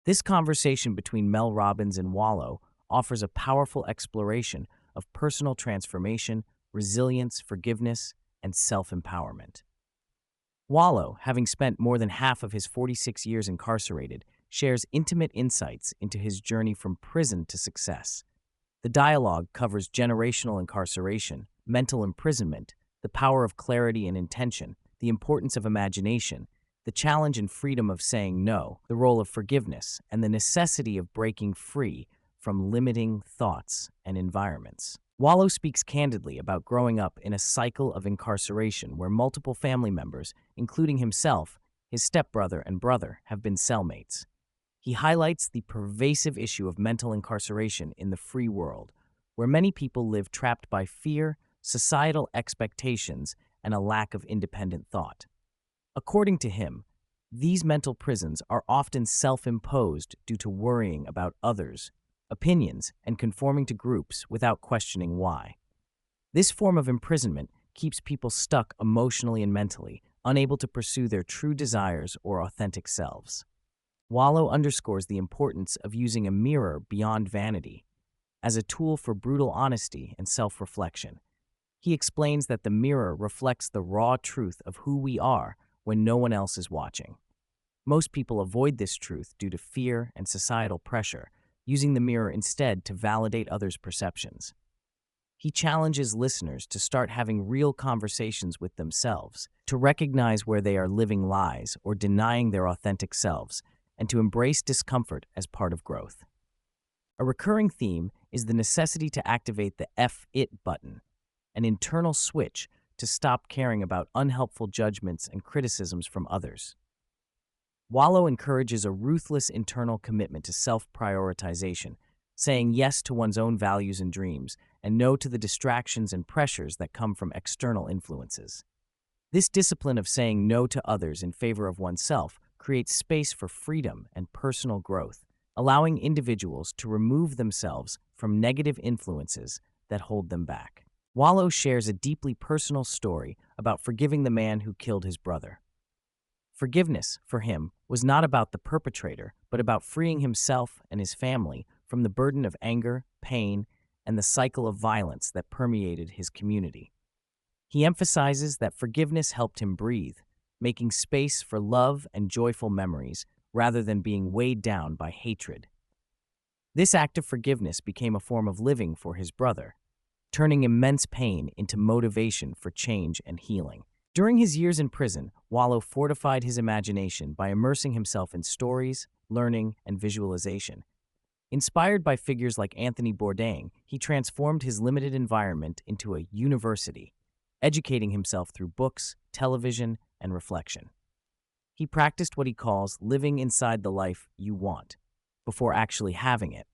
This conversation between Mel Robbins and Wallo offers a powerful exploration of personal transformation, resilience, forgiveness, and self-empowerment. Wallo, having spent more than half of his 46 years incarcerated, shares intimate insights into his journey from prison to success. The dialogue covers generational incarceration, mental imprisonment, the power of clarity and intention, the importance of imagination, the challenge and freedom of saying no, the role of forgiveness, and the necessity of breaking free from limiting thoughts and environments. Wallo speaks candidly about growing up in a cycle of incarceration where multiple family members, including himself, his stepbrother, and brother, have been cellmates. He highlights the pervasive issue of mental incarceration in the free world, where many people live trapped by fear, societal expectations, and a lack of independent thought. According to him, these mental prisons are often self-imposed due to worrying about others' opinions and conforming to groups without questioning why. This form of imprisonment keeps people stuck emotionally and mentally, unable to pursue their true desires or authentic selves. Wallo underscores the importance of using a mirror beyond vanity as a tool for brutal honesty and self-reflection. He explains that the mirror reflects the raw truth of who we are when no one else is watching. Most people avoid this truth due to fear and societal pressure, using the mirror instead to validate others' perceptions. He challenges listeners to start having real conversations with themselves, to recognize where they are living lies or denying their authentic selves, and to embrace discomfort as part of growth. A recurring theme is the necessity to activate the F-it button, an internal switch to stop caring about unhelpful judgments and criticisms from others. Wallo encourages a ruthless internal commitment to self-prioritization, saying yes to one's own values and dreams, and no to the distractions and pressures that come from external influences. This discipline of saying no to others in favor of oneself creates space for freedom and personal growth, allowing individuals to remove themselves from negative influences that hold them back. Wallo shares a deeply personal story about forgiving the man who killed his brother. Forgiveness, for him, was not about the perpetrator, but about freeing himself and his family from the burden of anger, pain, and the cycle of violence that permeated his community. He emphasizes that forgiveness helped him breathe, making space for love and joyful memories rather than being weighed down by hatred. This act of forgiveness became a form of living for his brother, turning immense pain into motivation for change and healing. During his years in prison, Wallo fortified his imagination by immersing himself in stories, learning, and visualization. Inspired by figures like Anthony Bourdain, he transformed his limited environment into a university, educating himself through books, television, and reflection. He practiced what he calls living inside the life you want, before actually having it,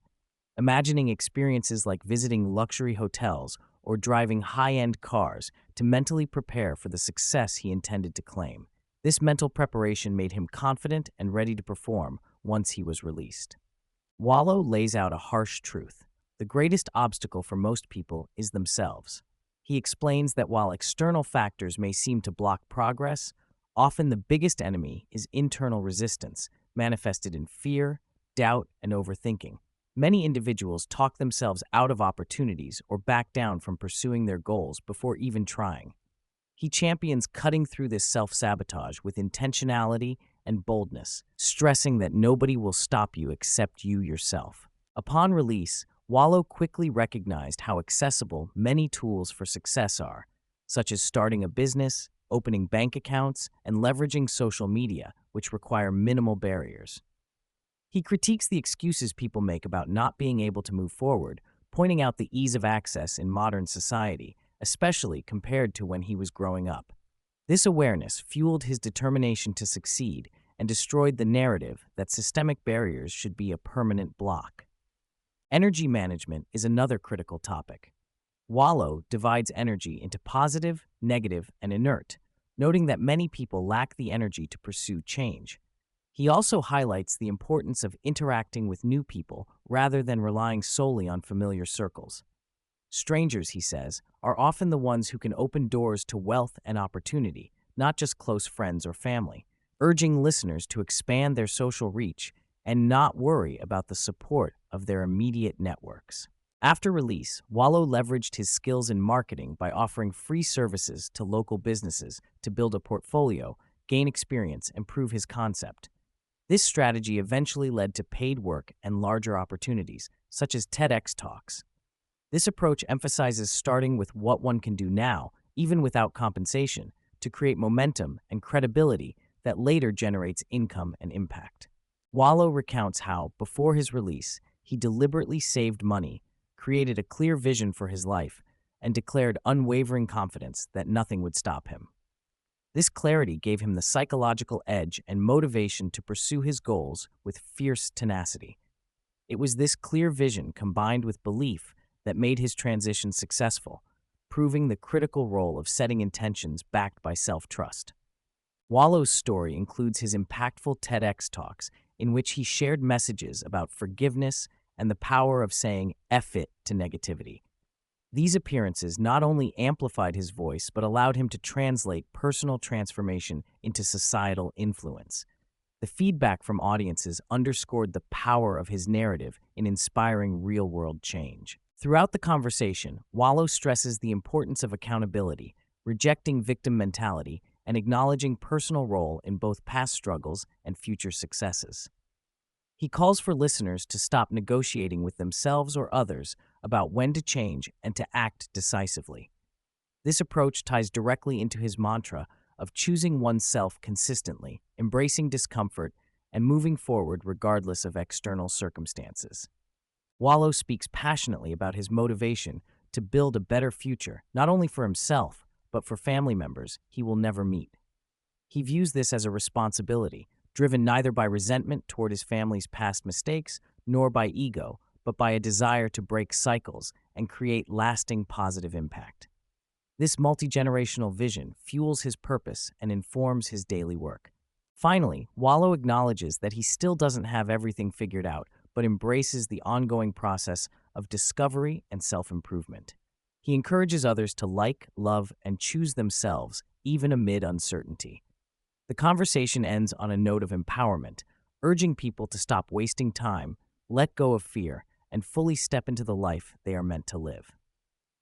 imagining experiences like visiting luxury hotels or driving high-end cars to mentally prepare for the success he intended to claim. This mental preparation made him confident and ready to perform once he was released. Wallo lays out a harsh truth. The greatest obstacle for most people is themselves. He explains that while external factors may seem to block progress, often the biggest enemy is internal resistance, manifested in fear, doubt, and overthinking. Many individuals talk themselves out of opportunities or back down from pursuing their goals before even trying. He champions cutting through this self-sabotage with intentionality and boldness, stressing that nobody will stop you except you yourself. Upon release, Wallo quickly recognized how accessible many tools for success are, such as starting a business, opening bank accounts, and leveraging social media, which require minimal barriers. He critiques the excuses people make about not being able to move forward, pointing out the ease of access in modern society, especially compared to when he was growing up. This awareness fueled his determination to succeed and destroyed the narrative that systemic barriers should be a permanent block. Energy management is another critical topic. Wallo divides energy into positive, negative, and inert, noting that many people lack the energy to pursue change. He also highlights the importance of interacting with new people rather than relying solely on familiar circles. Strangers, he says, are often the ones who can open doors to wealth and opportunity, not just close friends or family, urging listeners to expand their social reach and not worry about the support of their immediate networks. After release, Wallo leveraged his skills in marketing by offering free services to local businesses to build a portfolio, gain experience, and prove his concept. This strategy eventually led to paid work and larger opportunities, such as TEDx talks. This approach emphasizes starting with what one can do now, even without compensation, to create momentum and credibility that later generates income and impact. Wallo recounts how, before his release, he deliberately saved money, created a clear vision for his life, and declared unwavering confidence that nothing would stop him. This clarity gave him the psychological edge and motivation to pursue his goals with fierce tenacity. It was this clear vision combined with belief that made his transition successful, proving the critical role of setting intentions backed by self-trust. Wallo's story includes his impactful TEDx talks in which he shared messages about forgiveness and the power of saying "F it" to negativity. These appearances not only amplified his voice but allowed him to translate personal transformation into societal influence. The feedback from audiences underscored the power of his narrative in inspiring real-world change. Throughout the conversation, Wallo stresses the importance of accountability, rejecting victim mentality, and acknowledging personal role in both past struggles and future successes. He calls for listeners to stop negotiating with themselves or others about when to change and to act decisively. This approach ties directly into his mantra of choosing oneself consistently, embracing discomfort, and moving forward regardless of external circumstances. Wallo speaks passionately about his motivation to build a better future, not only for himself, but for family members he will never meet. He views this as a responsibility, driven neither by resentment toward his family's past mistakes nor by ego, but by a desire to break cycles and create lasting positive impact. This multi-generational vision fuels his purpose and informs his daily work. Finally, Wallo acknowledges that he still doesn't have everything figured out, but embraces the ongoing process of discovery and self-improvement. He encourages others to like, love, and choose themselves, even amid uncertainty. The conversation ends on a note of empowerment, urging people to stop wasting time, let go of fear, and fully step into the life they are meant to live.